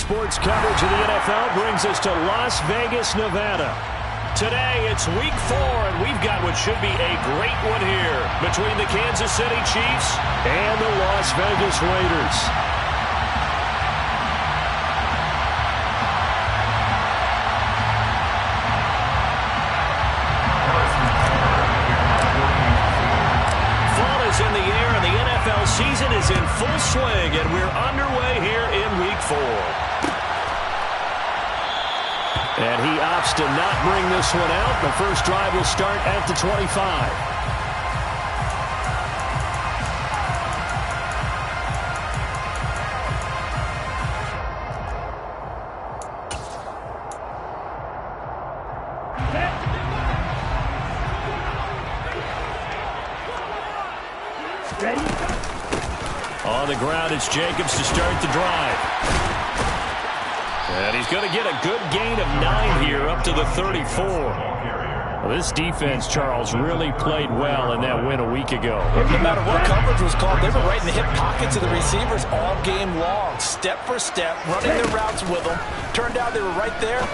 sports coverage of the NFL brings us to Las Vegas, Nevada. Today, it's week 4, and we've got what should be a great one here between the Kansas City Chiefs and the Las Vegas Raiders. Fall is in the air, and the NFL season is in full swing, and we're underway here in week 4. And he opts to not bring this one out. The first drive will start at the 25. On the ground, it's Jacobs to start the drive. And he's going to get a good gain of 9 here up to the 34. Well, this defense, Charles, really played well in that win a week ago. No matter what coverage was called, they were right in the hip pockets of the receivers all game long, step for step, running their routes with them. Turned out they were right there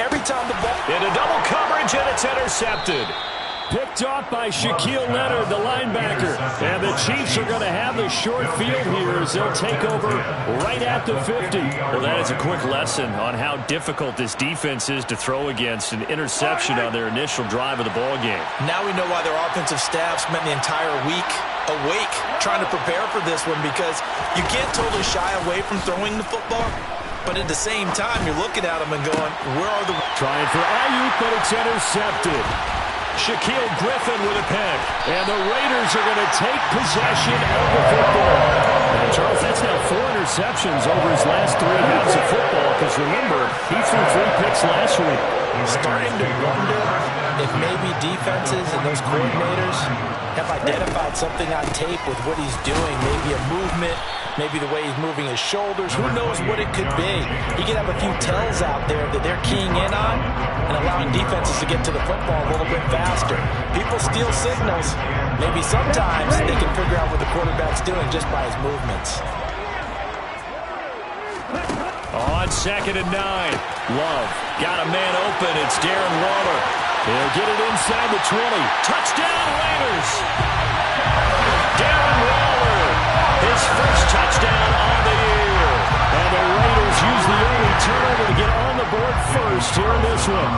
every time the ball. Into double coverage, and it's intercepted. Picked off by Shaquille Leonard, the linebacker. And the Chiefs are going to have the short field here as they'll take over right at the 50. Well, that is a quick lesson on how difficult this defense is to throw against. An interception on their initial drive of the ballgame. Now we know why their offensive staff spent the entire week awake trying to prepare for this one, because you can't totally shy away from throwing the football. But at the same time, you're looking at them and going, where are the... Trying for Ayuk, but it's intercepted. Shaquille Griffin with a pick. And the Raiders are going to take possession of the football. And Charles, that's now 4 interceptions over his last 3 halves of football. Because remember, he threw 3 picks last week. Starting to wonder if maybe defenses and those coordinators have identified something on tape with what he's doing. Maybe a movement, maybe the way he's moving his shoulders. Who knows what it could be? He could have a few tells out there that they're keying in on and allowing defenses to get to the football a little bit faster. People steal signals. Maybe sometimes they can figure out what the quarterback's doing just by his movements. On 2nd and 9. Love got a man open. It's Darren Waller. He'll get it inside the 20. Touchdown, Raiders! Darren Waller, his first touchdown on the year. And the Raiders use the early turnover to get on the board first here in this one.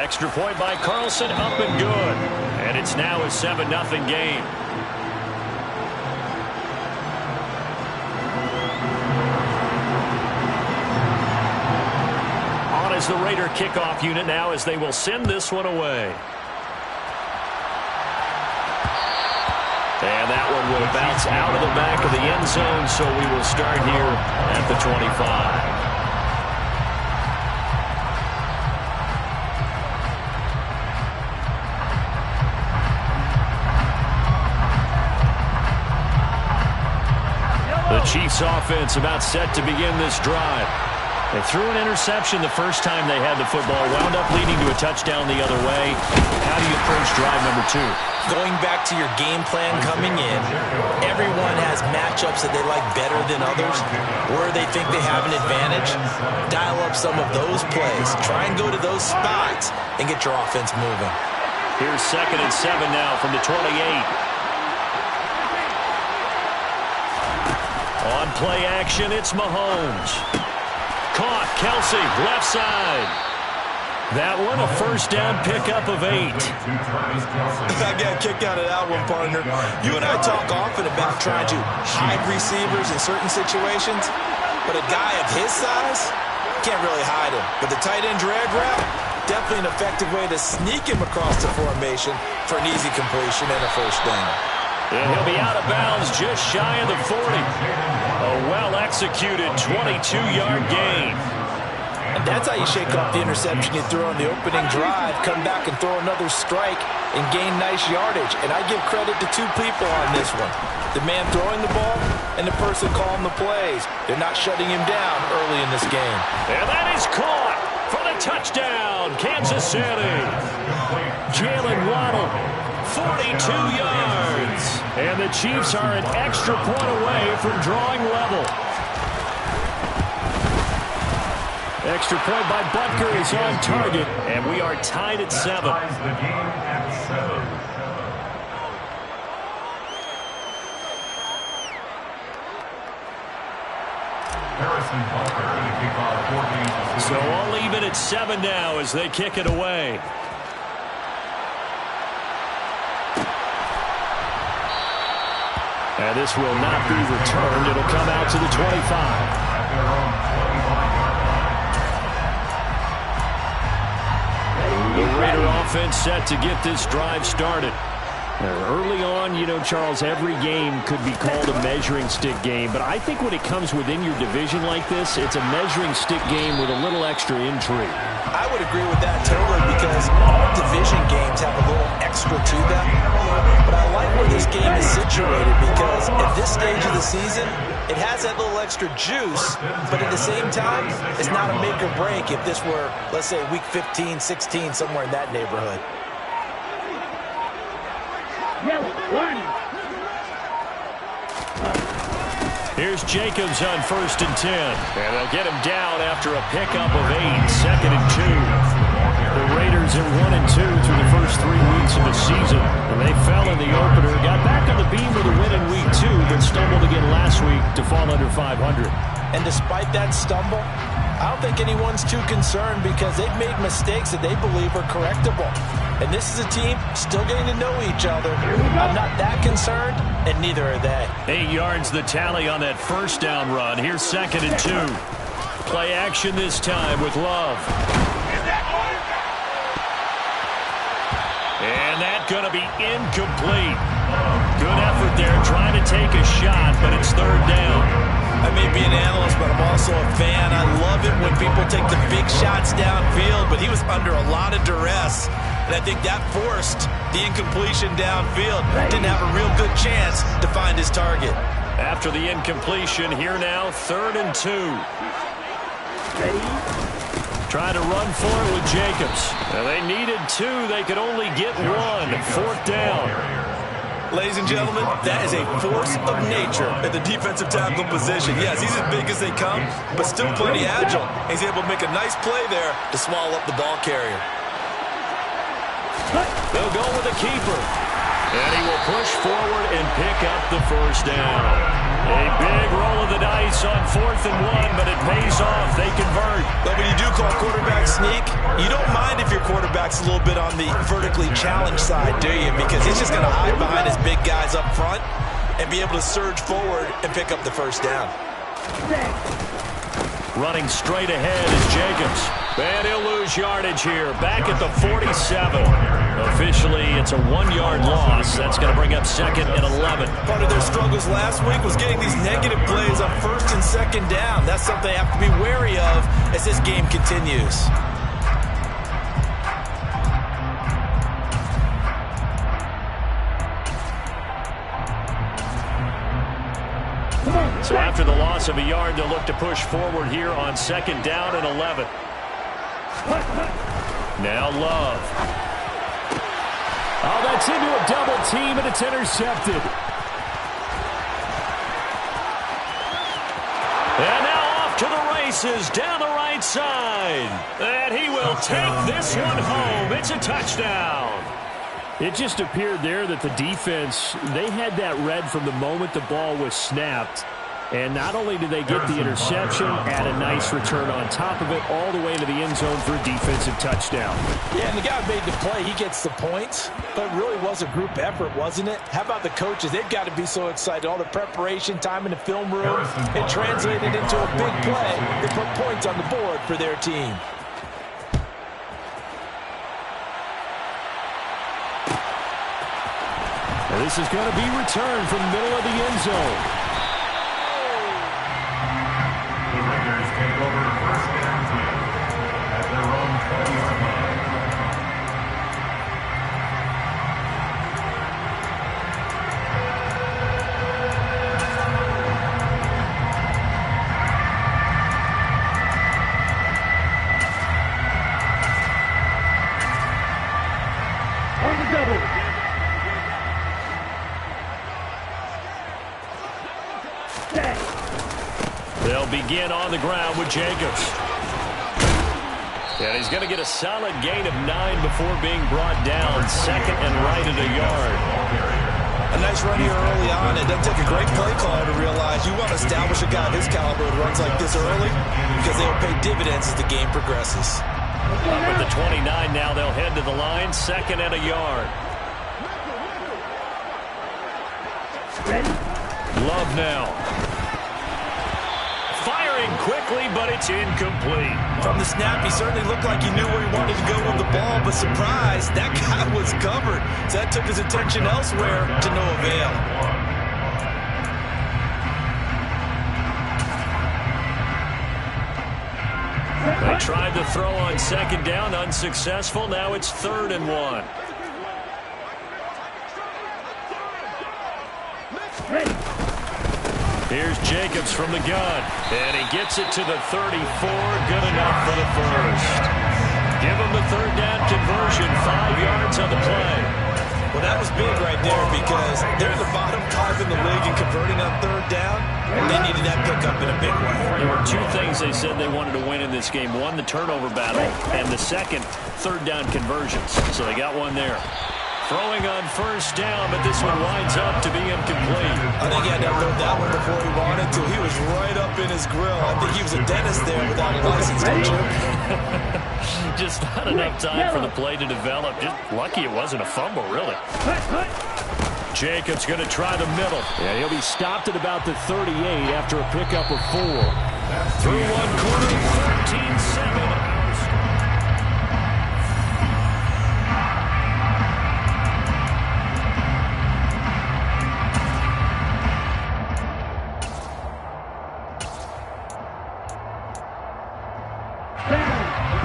Extra point by Carlson, up and good. And it's now a 7-0 game. Is the Raider kickoff unit now as they will send this one away. And that one will bounce out of the back of the end zone, so we will start here at the 25. The Chiefs offense about set to begin this drive. They threw an interception the first time they had the football, wound up leading to a touchdown the other way. How do you approach drive number 2? Going back to your game plan coming in, everyone has matchups that they like better than others, where they think they have an advantage. Dial up some of those plays. Try and go to those spots and get your offense moving. Here's 2nd and 7 now from the 28. On play action, it's Mahomes. Caught, Kelsey, left side. That one, a first down pickup of 8. I got a kick out of that one, partner. You and I talk often about trying to hide receivers in certain situations, but a guy of his size can't really hide him. But the tight end drag route, definitely an effective way to sneak him across the formation for an easy completion and a first down. And he'll be out of bounds just shy of the 40. A well-executed 22-yard gain. And that's how you shake off the interception you threw on the opening drive, come back and throw another strike and gain nice yardage. And I give credit to 2 people on this one. The man throwing the ball and the person calling the plays. They're not shutting him down early in this game. And that is caught for the touchdown, Kansas City. Jalen Waddle 42 yards. And the Chiefs are an extra point away from drawing level. Extra point by Butker is on target, and we are tied at 7. So all even at 7 now as they kick it away. And this will not be returned. It'll come out to the 25. The Raider offense set to get this drive started. Early on, you know, Charles, every game could be called a measuring stick game, but I think when it comes within your division like this, it's a measuring stick game with a little extra intrigue. I would agree with that totally because all division games have a little extra to them. But I like where this game is situated because at this stage of the season, it has that little extra juice, but at the same time, it's not a make or break if this were, let's say, week 15, 16, somewhere in that neighborhood. Here's Jacobs on 1st and 10. And they'll get him down after a pickup of 8, 2nd and 2. The Raiders are 1 and 2 through the first 3 weeks of the season. And they fell in the opener, got back on the beam with a win in week 2, but stumbled again last week to fall under 500. And despite that stumble, I don't think anyone's too concerned because they've made mistakes that they believe are correctable. And this is a team still getting to know each other. I'm not that concerned, and neither are they. 8 yards the tally on that first down run. Here's 2nd and 2. Play action this time with Love. And that's going to be incomplete. Good effort there trying to take a shot, but it's 3rd down. I may be an analyst, but I'm also a fan. I love it when people take the big shots downfield, but he was under a lot of duress. And I think that forced the incompletion downfield. Didn't have a real good chance to find his target. After the incompletion, here now, 3rd and 2. Trying to run for it with Jacobs. Now they needed 2. They could only get 1. 4th down. Ladies and gentlemen, that is a force of nature at the defensive tackle position. Yes, he's as big as they come, but still plenty agile. He's able to make a nice play there to swallow up the ball carrier. They'll go with the keeper. And he will push forward and pick up the 1st down. A big roll of the dice on 4th and 1, but it pays off. They convert. But when you do call quarterback sneak, you don't mind if your quarterback's a little bit on the vertically challenged side, do you? Because he's just going to hide behind his big guys up front and be able to surge forward and pick up the 1st down. Running straight ahead is Jacobs. And he'll lose yardage here. Back at the 47. Officially, it's a 1-yard loss. That's going to bring up 2nd and 11. Part of their struggles last week was getting these negative plays on 1st and 2nd down. That's something they have to be wary of as this game continues. So after the loss of a yard, they'll look to push forward here on 2nd down and 11. Now Love. Oh, that's into a double team, and it's intercepted. And now off to the races down the right side. And he will take this one home. It's a touchdown. It just appeared there that the defense, they had that read from the moment the ball was snapped. And not only did they get the interception, add a nice return on top of it, all the way to the end zone for a defensive touchdown. Yeah, and the guy made the play. He gets the points, but it really was a group effort, wasn't it? How about the coaches? They've got to be so excited. All the preparation, time in the film room, it translated into a big play that put points on the board for their team. And this is going to be returned from the middle of the end zone. Take over 1st and 10 at their own 20-yard line. On the double. They'll begin on the ground with Jacobs. And he's going to get a solid gain of 9 before being brought down. Second and right at a yard. A nice run here early on. It doesn't take a great play caller to realize you want to establish a guy of his caliber who runs like this early because they will pay dividends as the game progresses. With the 29 now, they'll head to the line. Second and a yard. Love now. Firing quickly, but it's incomplete. From the snap, he certainly looked like he knew where he wanted to go with the ball, but surprise, that guy was covered. So that took his attention elsewhere to no avail. They tried to throw on second down, unsuccessful. Now it's 3rd and 1. Here's Jacobs from the gun, and he gets it to the 34. Good enough for the first. Give him the 3rd down conversion, 5 yards on the play. Well, that was big right there because they're the bottom 5 in the league in converting on 3rd down, and they needed that pickup in a big way. There were 2 things they said they wanted to win in this game. One, the turnover battle, and the second, 3rd down conversions. So they got one there. Throwing on 1st down, but this one winds up to be incomplete. I think he had to throw that one before he wanted to. He was right up in his grill. I think he was a dentist there without a license, don't you? Just not enough time for the play to develop. Just lucky it wasn't a fumble, really. Jacobs going to try the middle. Yeah, he'll be stopped at about the 38 after a pickup of 4. Through one quarter, 13-7.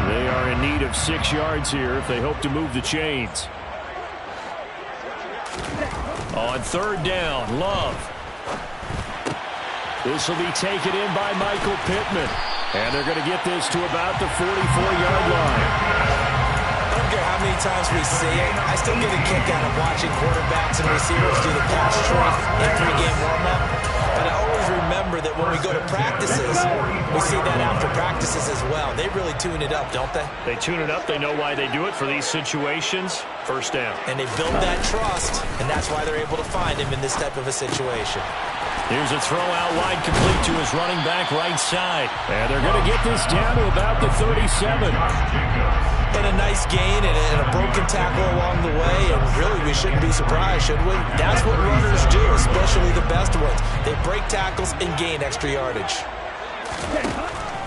They are in need of 6 yards here if they hope to move the chains. On 3rd down, Love. This will be taken in by Michael Pittman. And they're going to get this to about the 44-yard line. I don't care how many times we see it. I still get a kick out of watching quarterbacks and receivers do the pass trick in pregame warm-up. But I always remember that when we go to practices, we see that after practices as well. They really tune it up, don't they? They tune it up. They know why they do it for these situations. 1st down. And they build that trust, and that's why they're able to find him in this type of a situation. Here's a throw out wide complete to his running back right side. And they're going to get this down to about the 37. And a nice gain and a broken tackle along the way, and really we shouldn't be surprised, should we? That's what runners do, especially the best ones. They break tackles and gain extra yardage.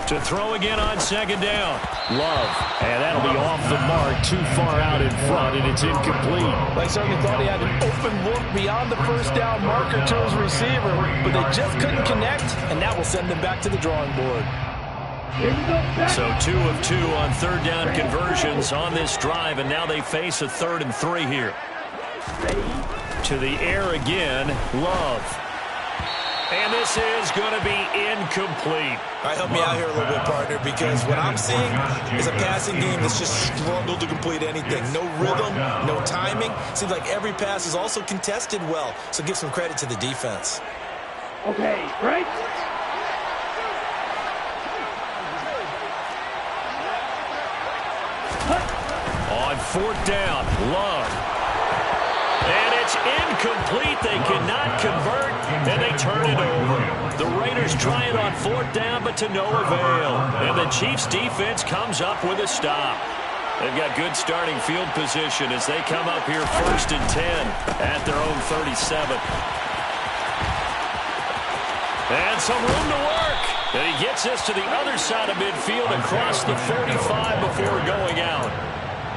To throw again on 2nd down. Love. And that'll be off the mark, too far out in front, and it's incomplete. They certainly thought he had an open look beyond the 1st down marker to his receiver, but they just couldn't connect, and that will send them back to the drawing board. So 2 of 2 on 3rd down conversions on this drive, and now they face a 3rd and 3 here. To the air again, Love. And this is going to be incomplete. All right, help me out here a little bit, partner, because what I'm seeing is a passing game that's just struggled to complete anything. No rhythm, no timing. Seems like every pass is also contested well, so give some credit to the defense. Okay, right? On 4th down, Love. And it's incomplete. They cannot convert, and they turn it over. The Raiders try it on 4th down, but to no avail. And the Chiefs' defense comes up with a stop. They've got good starting field position as they come up here 1st and 10 at their own 37. And some room to work. And he gets this to the other side of midfield across the 45 before going out.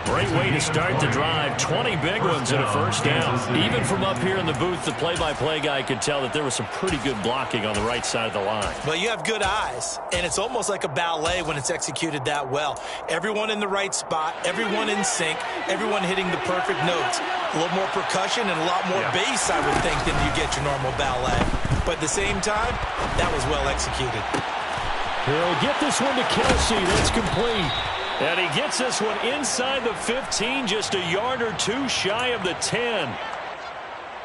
Great way to start the drive. 20 big ones and a 1st down. Even from up here in the booth, the play-by-play guy could tell that there was some pretty good blocking on the right side of the line. But you have good eyes, and it's almost like a ballet when it's executed that well. Everyone in the right spot, everyone in sync, everyone hitting the perfect notes. A little more percussion and a lot more bass, I would think, than you get your normal ballet. But at the same time, that was well executed. He'll get this one to Kelsey. That's complete. And he gets this one inside the 15, just a yard or 2 shy of the 10.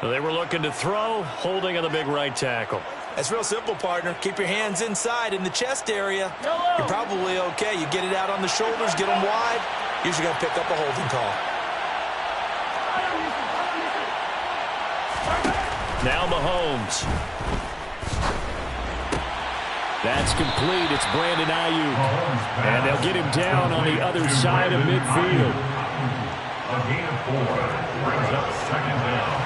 They were looking to throw, holding on the big right tackle. It's real simple, partner. Keep your hands inside in the chest area. You're probably okay. You get it out on the shoulders, get them wide. Usually going to pick up a holding call. Now Mahomes. That's complete. It's Brandon Ayuk. And they'll get him down on the other side of midfield. A gain of 4 brings up second down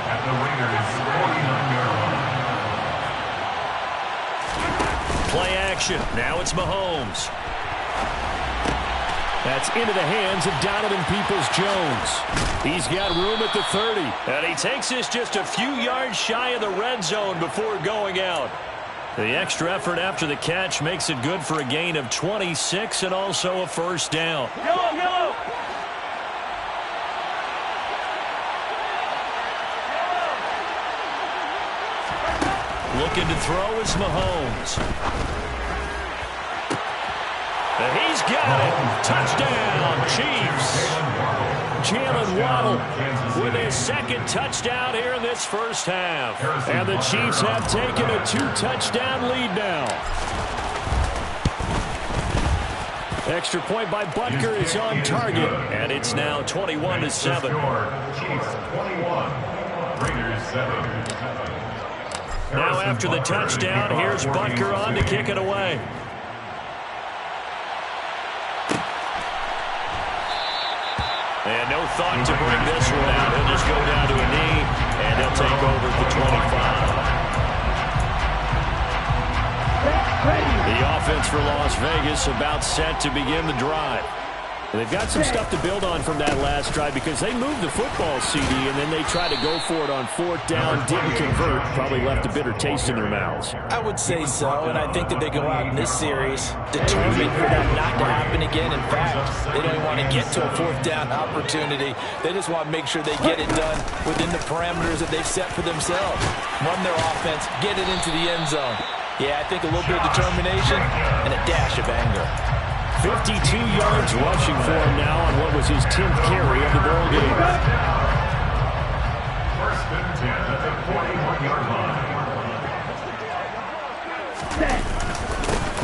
at the Raiders' 49-yard line. Play action. Now it's Mahomes. That's into the hands of Donovan Peoples-Jones. He's got room at the 30. And he takes this just a few yards shy of the red zone before going out. The extra effort after the catch makes it good for a gain of 26 and also a first down. Go! Looking to throw is Mahomes. And he's got it. Touchdown, Chiefs. Jalen Waddle with his second touchdown here in this first half. And the Chiefs have taken a 2-touchdown lead now. Extra point by Butker is on target. And it's now 21-7. Chiefs 21, Raiders 7. Now after the touchdown, here's Butker on to kick it away. And no thought to bring this one out. He'll just go down to a knee, and they'll take over at the 25. The offense for Las Vegas about set to begin the drive. And they've got some stuff to build on from that last drive because they moved the football, CD, and then they tried to go for it on 4th down, didn't convert, probably left a bitter taste in their mouths. I would say so, and I think that they go out in this series determined for that not to happen again. In fact, they don't even want to get to a 4th down opportunity. They just want to make sure they get it done within the parameters that they've set for themselves. Run their offense, get it into the end zone. Yeah, I think a little bit of determination and a dash of anger. 52 yards rushing for him now on what was his 10th carry of the ball game. First and 10 at the 41-yard line.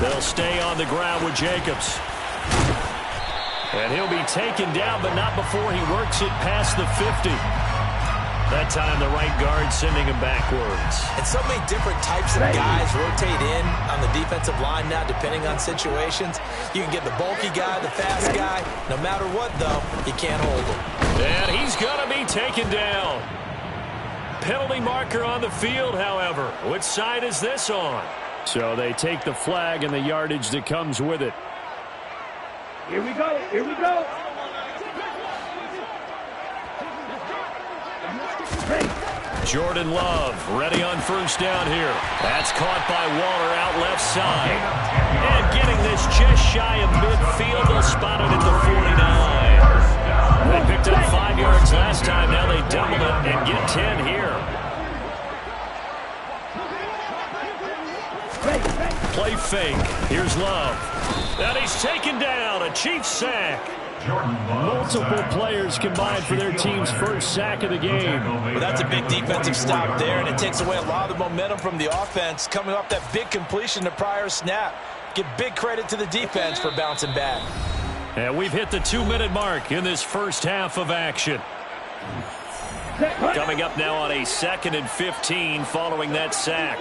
They'll stay on the ground with Jacobs. And he'll be taken down, but not before he works it past the 50. That time the right guard sending him backwards. And so many different types of guys rotate in on the defensive line now depending on situations. You can get the bulky guy, the fast guy. No matter what, though, you can't hold him. And he's going to be taken down. Penalty marker on the field, however. Which side is this on? So they take the flag and the yardage that comes with it. Here we go. Jordan Love ready on first down here. That's caught by Waller out left side. And getting this just shy of midfield, they'll spot it at the 49. They picked up 5 yards last time. Now they double it and get 10 here. Play fake. Here's Love. And he's taken down. A Chiefs sack. Multiple players combined for their team's first sack of the game. Well, that's a big defensive stop there, and it takes away a lot of the momentum from the offense coming off that big completion the prior snap. Give big credit to the defense for bouncing back. And we've hit the 2-minute mark in this first half of action. Coming up now on a 2nd and 15 following that sack.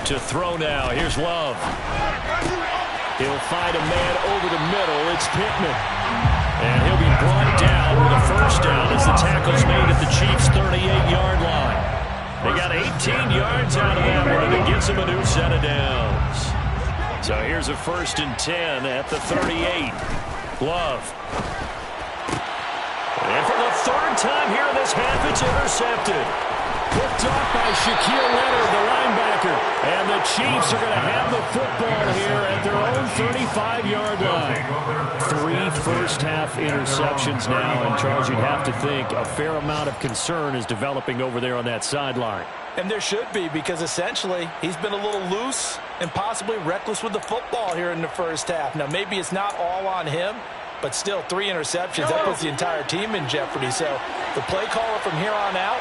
To throw now. Here's Love. He'll find a man over the middle. It's Pittman. And he'll be brought down with a first down as the tackle's made at the Chiefs' 38-yard line. They got 18 yards out of that one, and it gets them a new set of downs. So here's a 1st and 10 at the 38. Love. And for the 3rd time here in this half, it's intercepted. Picked off by Shaquille Leonard, the linebacker. And the Chiefs are going to have the football here at their own 35-yard line. 3 first-half interceptions now. And, Charles, you'd have to think a fair amount of concern is developing over there on that sideline. And there should be, because essentially he's been a little loose and possibly reckless with the football here in the first half. Now, maybe it's not all on him, but still 3 interceptions. That puts the entire team in jeopardy. So the play caller from here on out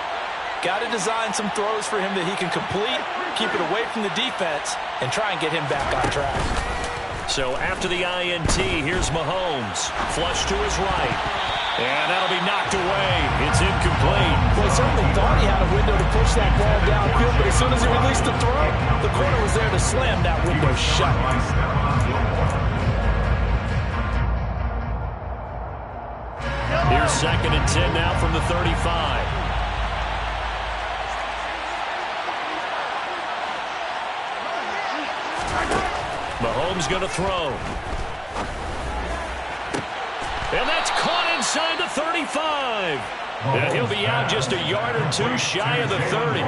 Got to design some throws for him that he can complete, keep it away from the defense, and try and get him back on track. So after the INT, here's Mahomes. Flush to his right. And that'll be knocked away. It's incomplete. Well, he certainly thought he had a window to push that ball downfield, but as soon as he released the throw, the corner was there to slam that window shut. Here's 2nd and 10 now from the 35. Mahomes going to throw. And that's caught inside the 35. And he'll be out just a yard or two shy of the 30.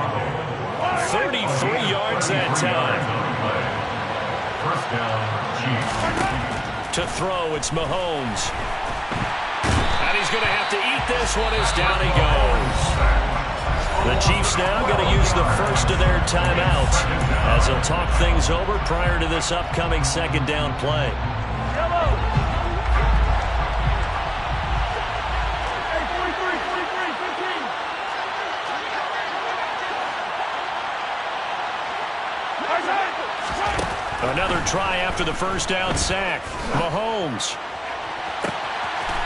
33 yards that time. First down, Chiefs. To throw, it's Mahomes. And he's going to have to eat this one as down he goes. The Chiefs now going to use the first of their timeouts as they'll talk things over prior to this upcoming 2nd down play. Another try after the first down sack. Mahomes.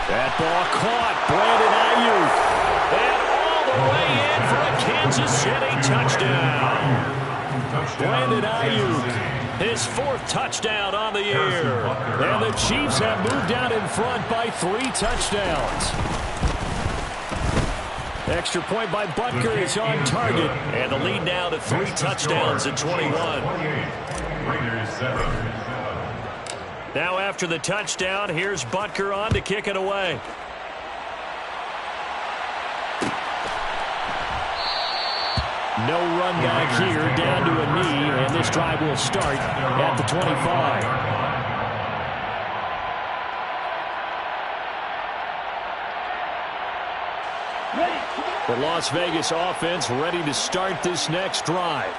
That ball caught. Brandon Ayuk. And all the way in for a Kansas City touchdown. Brandon Ayuk, his 4th touchdown on the year. And the Chiefs have moved out in front by 3 touchdowns. Extra point by Butker is on target. And the lead now to 3 touchdowns at 21. Now after the touchdown, here's Butker on to kick it away. No run back here, down to a knee, and this drive will start at the 25. The Las Vegas offense ready to start this next drive.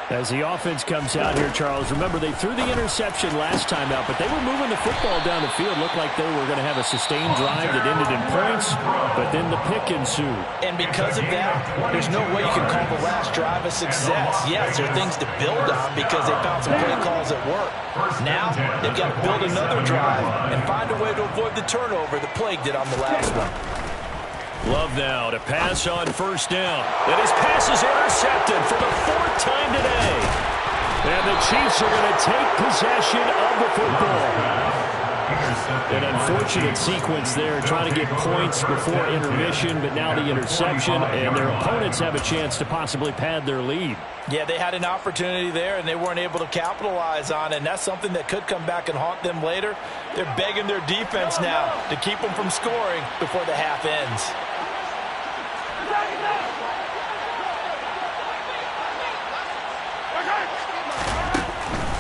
As the offense comes out here, Charles, remember they threw the interception last time out, but they were moving the football down the field. Looked like they were going to have a sustained drive that ended in points, but then the pick ensued. And because of that, there's no way you can call the last drive a success. Yes, there are things to build on because they found some play calls that work. Now, they've got to build another drive and find a way to avoid the turnover that plagued it on the last one. Love now to pass on first down. And his pass is intercepted for the 4th time today. And the Chiefs are going to take possession of the football. An unfortunate sequence there, trying to get points before intermission, but now the interception, and their opponents have a chance to possibly pad their lead. Yeah, they had an opportunity there, and they weren't able to capitalize on it, and that's something that could come back and haunt them later. They're begging their defense now to keep them from scoring before the half ends.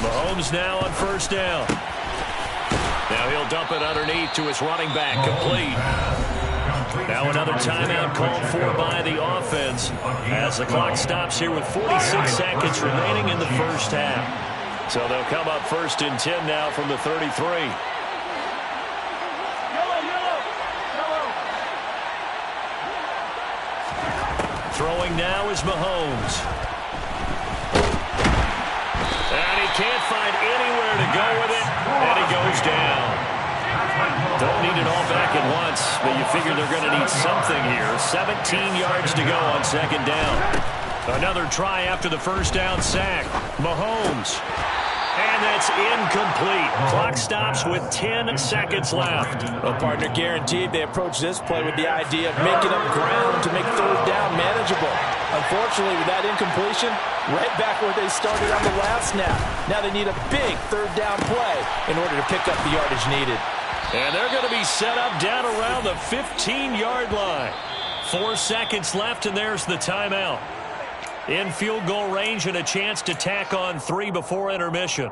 Mahomes now on first down. Now he'll dump it underneath to his running back, complete. Now another timeout called for by the offense as the clock stops here with 46 seconds remaining in the first half. So they'll come up 1st and 10 now from the 33. Throwing now is Mahomes. And he can't find anywhere to go with it, and he goes down. Don't need it all back at once, but you figure they're going to need something here. 17 yards to go on 2nd down. Another try after the first down sack. Mahomes. And that's incomplete. Clock stops with 10 seconds left. Well, partner, guaranteed they approach this play with the idea of making up ground to make 3rd down manageable. Unfortunately, with that incompletion, right back where they started on the last snap. Now they need a big 3rd down play in order to pick up the yardage needed. And they're going to be set up down around the 15-yard line. 4 seconds left, and there's the timeout. In field goal range and a chance to tack on 3 before intermission.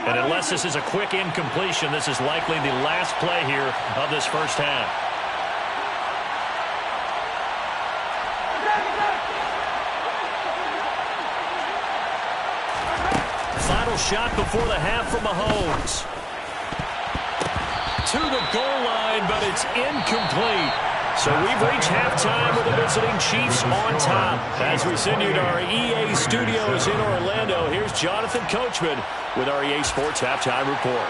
And unless this is a quick incompletion, this is likely the last play here of this first half. final shot before the half from Mahomes. To the goal line, but it's incomplete. So we've reached halftime with the visiting Chiefs on top. As we send you to our EA studios in Orlando, here's Jonathan Coachman with our EA Sports Halftime Report.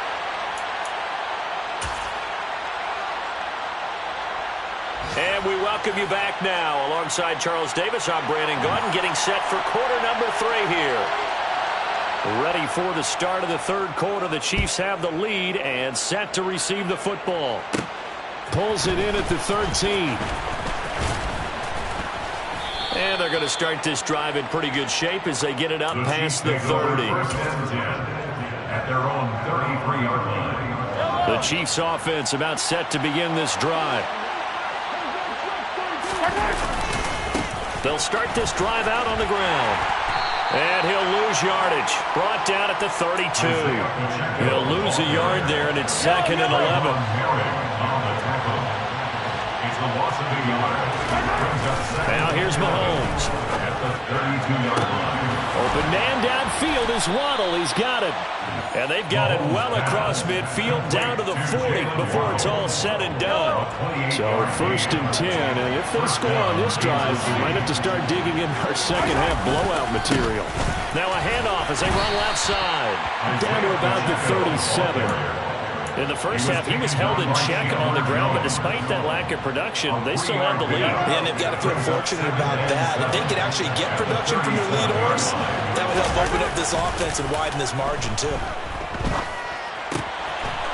And we welcome you back now. Alongside Charles Davis, I'm Brandon Gaudin, getting set for quarter number 3 here. Ready for the start of the third quarter. The Chiefs have the lead and set to receive the football. Pulls it in at the 13. And they're going to start this drive in pretty good shape as they get it up past the 30. At their own 33-yard line. The Chiefs offense about set to begin this drive. They'll start this drive out on the ground. And he'll lose yardage. Brought down at the 32. He'll lose a yard there, and it's 2nd and 11. Now here's Mahomes. At the 32-yard line. Open man downfield is Waddle. He's got it. And they've got it well across midfield down to the 40 before it's all said and done. So 1st and 10. And if they score on this drive, might have to start digging in our second half blowout material. Now a handoff as they run left side. Down to about the 37. In the first half, he was held in check on the ground, but despite that lack of production, they still have the lead. Yeah, and they've got to feel fortunate about that. If they could actually get production from their lead horse, that would help open up this offense and widen this margin, too.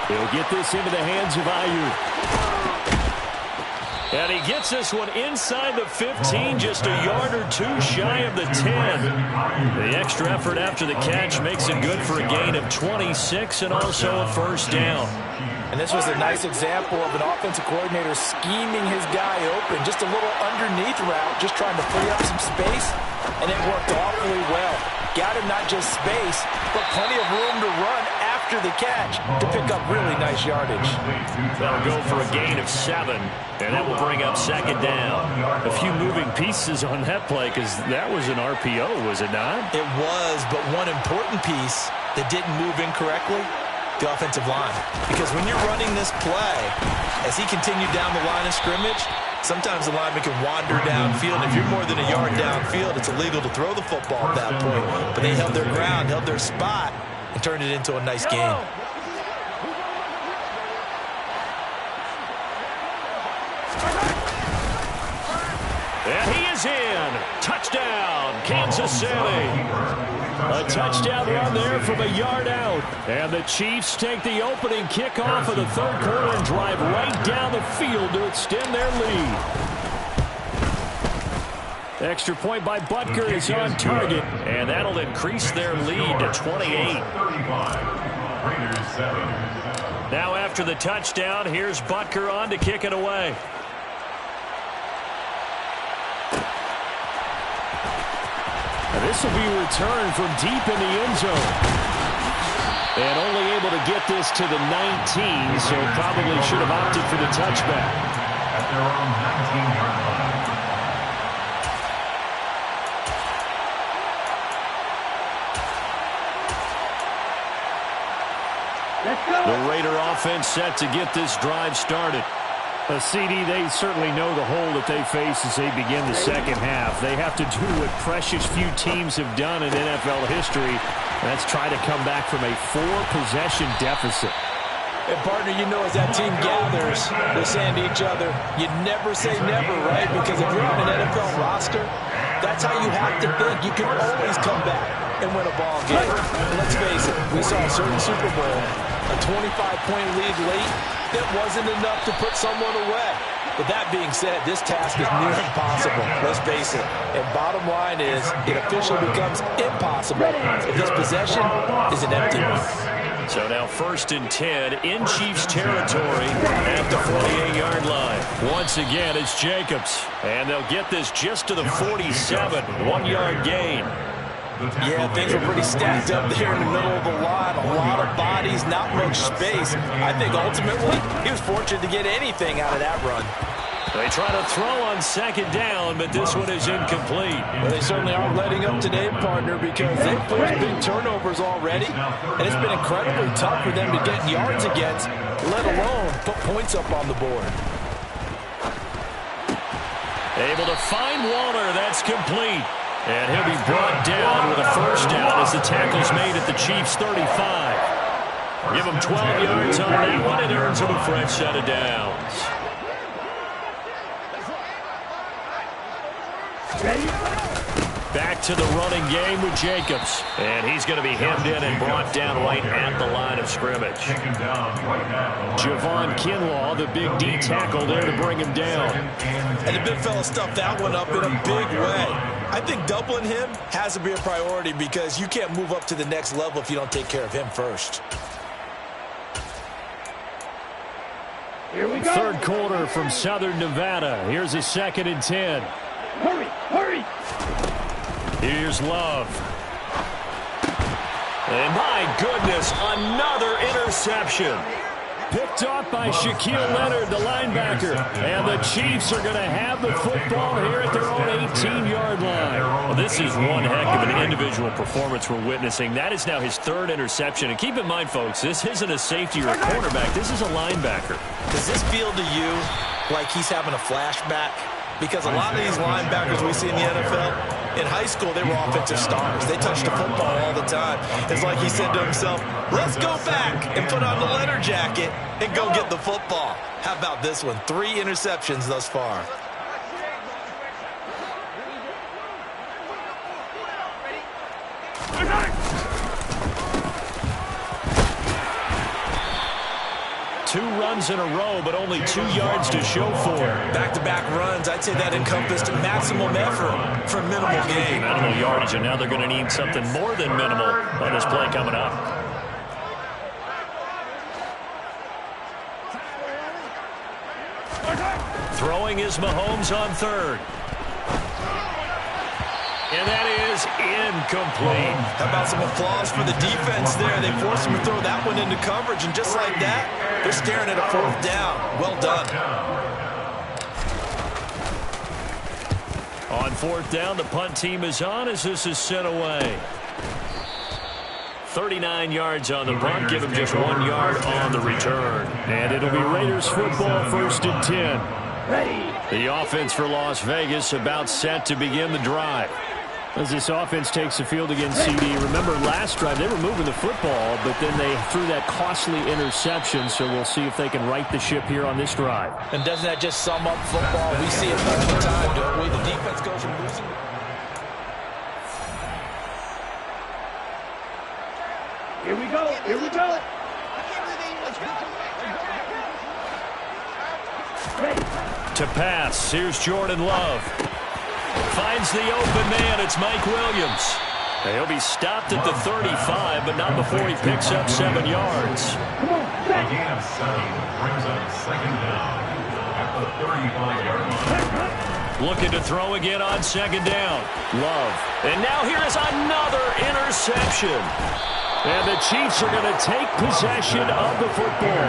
He'll get this into the hands of Ayuk. And he gets this one inside the 15, just a yard or 2 shy of the 10. The extra effort after the catch makes it good for a gain of 26 and also a 1st down. And this was a nice example of an offensive coordinator scheming his guy open. Just a little underneath route, just trying to free up some space, and it worked awfully well. Got him not just space, but plenty of room to run after the catch to pick up really nice yardage. That'll go for a gain of 7, and that will bring up 2nd down. A few moving pieces on that play because that was an RPO, was it not? It was, but one important piece that didn't move incorrectly, the offensive line. Because when you're running this play, as he continued down the line of scrimmage, sometimes the lineman can wander downfield. If you're more than a yard downfield, it's illegal to throw the football at that point. But they held their ground, held their spot, and turned it into a nice game. And he is in. Touchdown, Kansas City. A touchdown run there from a yard out. And the Chiefs take the opening kickoff of the third quarter and drive right down the field to extend their lead. Extra point by Butker is on target, and that'll increase their lead to 28. Now after the touchdown, here's Butker on to kick it away. And this will be returned from deep in the end zone. And only able to get this to the 19, so probably should have opted for the touchback. At their own 19-yard line. Let's go. The Raider offense set to get this drive started. CD, they certainly know the hole that they face as they begin the second half. They have to do what precious few teams have done in NFL history. That's try to come back from a 4-possession deficit. And partner, you know, as that team gathers, they're saying to each other, you never say never, right? Because if you're on an NFL roster, that's how you have to think. You can always come back and win a ball game. And let's face it, we saw a certain Super Bowl, a 25-point lead late, that wasn't enough to put someone away. But that being said, this task is near impossible. Let's face it. And bottom line is, it officially becomes impossible if this possession is an empty one. So now 1st and 10 in Chiefs territory at the 48-yard line. Once again, it's Jacobs. And they'll get this just to the 47, 1-yard gain. Yeah, things were pretty stacked up there in the middle of the line. A lot of bodies, not much space. I think ultimately he was fortunate to get anything out of that run. They try to throw on second down, but this one is incomplete. Well, they certainly aren't letting up today, partner, because they've forced big turnovers already, and it's been incredibly tough for them to get yards against, let alone put points up on the board. Able to find Waller. That's complete. And he'll be brought down with a first down as the tackle's made at the Chiefs' 35. Give him 12 yards on that one. It earns him a fresh set of downs. Back to the running game with Jacobs. And he's going to be hemmed in and brought down right at the line of scrimmage. Javon Kinlaw, the big D tackle there to bring him down. And the big fella stuffed that one up in a big way. I think doubling him has to be a priority because you can't move up to the next level if you don't take care of him first. Here we go. Third quarter from Southern Nevada. Here's a 2nd and 10. Hurry, hurry. Here's Love. And my goodness, another interception. Picked off by Shaquille Leonard, the linebacker. And the Chiefs are going to have the football here at their own 18-yard line. Well, this is one heck of an individual performance we're witnessing. That is now his 3rd interception. And keep in mind, folks, this isn't a safety or a cornerback. This is a linebacker. Does this feel to you like he's having a flashback? Because a lot of these linebackers we see in the NFL, in high school, they were offensive stars. They touched the football all the time. It's like he said to himself, let's go back and put on the leather jacket and go get the football. How about this one? 3 interceptions thus far. Two runs in a row, but only 2 yards to show for it. Back-to-back runs, I'd say that encompassed maximum effort for minimal gain. Minimal yardage, and now they're going to need something more than minimal on this play coming up. Throwing is Mahomes on 3rd. And that is incomplete. How about some applause for the defense there? They forced him to throw that one into coverage, and just like that, they're staring at a 4th down. Well done. On 4th down, the punt team is on as this is sent away. 39 yards on the punt, give him just 1 yard on the return. And it'll be Raiders football, 1st and 10. Ready. The offense for Las Vegas about set to begin the drive. As this offense takes the field against CD, remember last drive they were moving the football, but then they threw that costly interception, so we'll see if they can right the ship here on this drive. And doesn't that just sum up football? We see it all the time, don't we? The defense goes from losing. Here we go. Here we go. Ready. To pass, here's Jordan Love. Finds the open man, it's Mike Williams. He'll be stopped at the 35, but not before he picks up 7 yards. A gain of 7 brings up 2nd down at the 35-yard line. Looking to throw again on 2nd down. Love. And now here is another interception. And the Chiefs are going to take possession of the football.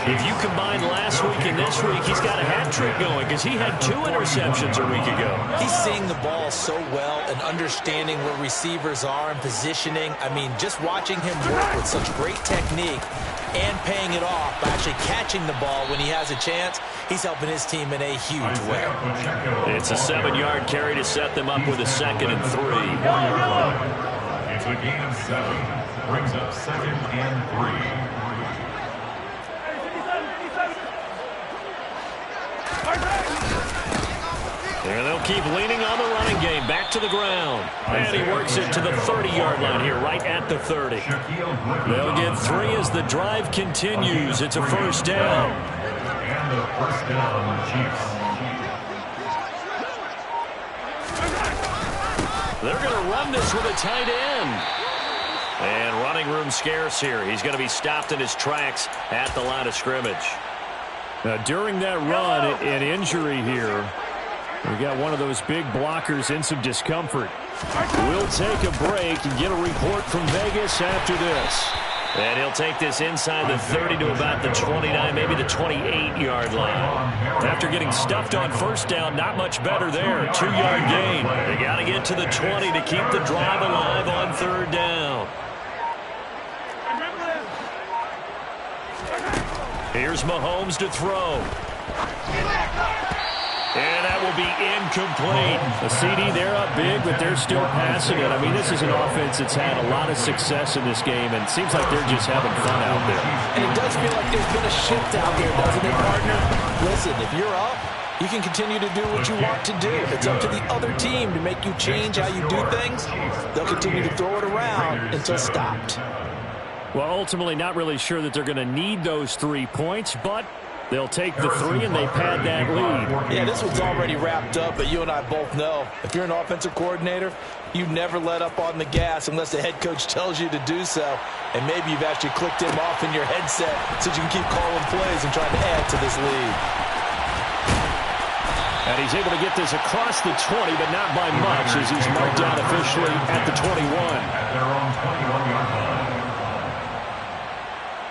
If you combine last week and this week, he's got a hat trick going because he had 2 interceptions a week ago. He's seeing the ball so well and understanding where receivers are and positioning. I mean, just watching him work with such great technique and paying it off by actually catching the ball when he has a chance, he's helping his team in a huge way. It's a 7-yard carry to set them up with a 2nd and 3. It's a gain of 7. Brings up 2nd and 3. And they'll keep leaning on the running game. Back to the ground. And he works it to the 30-yard line here, right at the 30. They'll get 3 as the drive continues. It's a 1st down. And the 1st down on the Chiefs. They're going to run this with a tight end. And running room scarce here. He's going to be stopped in his tracks at the line of scrimmage. Now, during that run, an injury here. We got one of those big blockers in some discomfort. We'll take a break and get a report from Vegas after this. And he'll take this inside the 30 to about the 29, maybe the 28-yard line. After getting stuffed on first down, not much better there. 2-yard gain. They got to get to the 20 to keep the drive alive on third down. Here's Mahomes to throw. And that will be incomplete. The CD, they're up big, but they're still passing it. I mean, this is an offense that's had a lot of success in this game, and it seems like they're just having fun out there. And it does feel like there's been a shift out there, doesn't it, partner? Listen, if you're up, you can continue to do what you want to do. It's up to the other team to make you change how you do things. They'll continue to throw it around until stopped. Well, ultimately, not really sure that they're going to need those 3 points, but they'll take the 3 and they pad that lead. Yeah, this one's already wrapped up, but you and I both know if you're an offensive coordinator, you never let up on the gas unless the head coach tells you to do so. And maybe you've actually clicked him off in your headset so you can keep calling plays and trying to add to this lead. And he's able to get this across the 20, but not by much as he's marked down officially at the 21. At their own 21-yard line.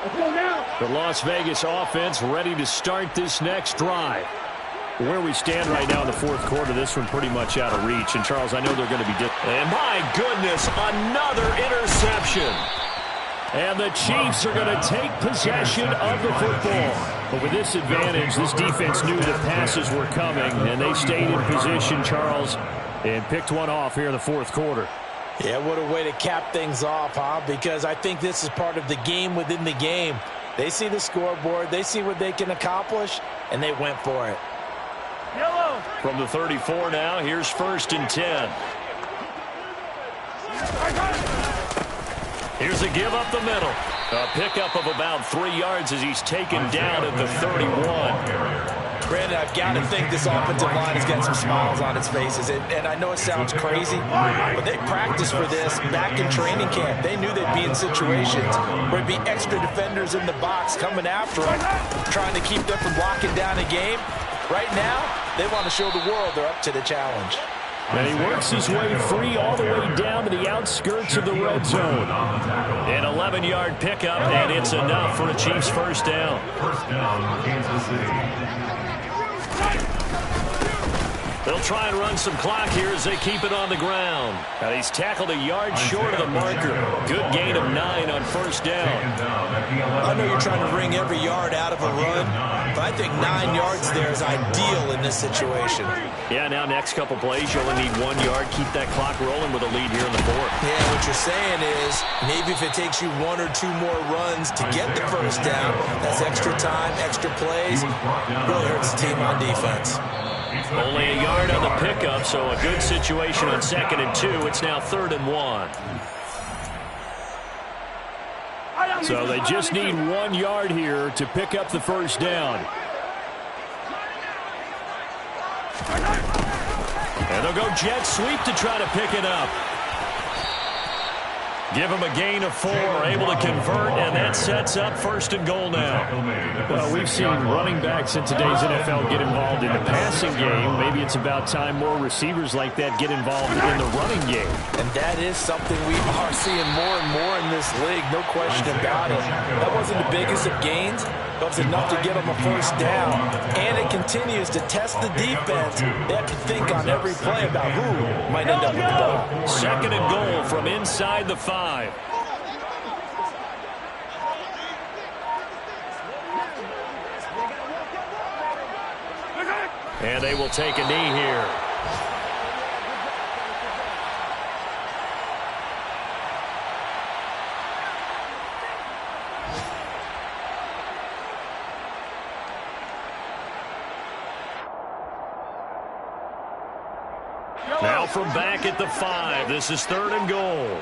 Let's go now. The Las Vegas offense ready to start this next drive. Where we stand right now in the fourth quarter, this one pretty much out of reach. And, Charles, I know they're going to be and my goodness, another interception. And the Chiefs are going to take possession of the football. But with this advantage, this defense knew the passes were coming, and they stayed in position, Charles, and picked one off here in the fourth quarter. Yeah, what a way to cap things off, huh? Because I think this is part of the game within the game. They see the scoreboard, they see what they can accomplish, and they went for it. Yellow. From the 34 now, here's 1st and 10. Here's a give up the middle. A pickup of about 3 yards as he's taken down at the 31. Brandon, I've got to think this offensive line has got some smiles on its faces. And I know it sounds crazy, but they practiced for this back in training camp. They knew they'd be in situations where there'd be extra defenders in the box coming after them, trying to keep them from locking down a game. Right now, they want to show the world they're up to the challenge. And he works his way free all the way down to the outskirts of the red zone. An 11-yard pickup, and it's enough for a Chiefs first down. First down, Kansas City. They'll try and run some clock here as they keep it on the ground. Now he's tackled a yard short of the marker. Good gain of 9 on first down. I know you're trying to wring every yard out of a run, but I think 9 yards there is ideal in this situation. Yeah, now next couple plays, you only need 1 yard. Keep that clock rolling with a lead here in the fourth. Yeah, what you're saying is maybe if it takes you 1 or 2 more runs to get the first down, that's extra time, extra plays, really hurts the team on defense. Only a yard on the pickup, so a good situation on 2nd and 2. It's now 3rd and 1. So they just need 1 yard here to pick up the first down. And they'll go jet sweep to try to pick it up. Give him a gain of 4, able to convert, and that sets up 1st and goal now. Well, we've seen running backs in today's NFL get involved in the passing game. Maybe it's about time more receivers like that get involved in the running game. And that is something we are seeing more and more in this league, no question about it. That wasn't the biggest of gains, but it's enough to get them a first down. And it continues to test the defense. They have to think on every play about who might end up with the ball. 2nd and goal from inside the 5. And they will take a knee here. Now from back at the 5, this is 3rd and goal.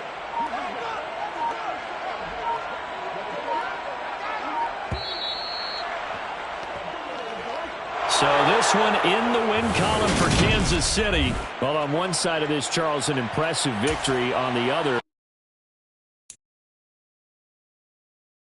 So this one in the win column for Kansas City. Well, on one side of this, Charles, an impressive victory. On the other,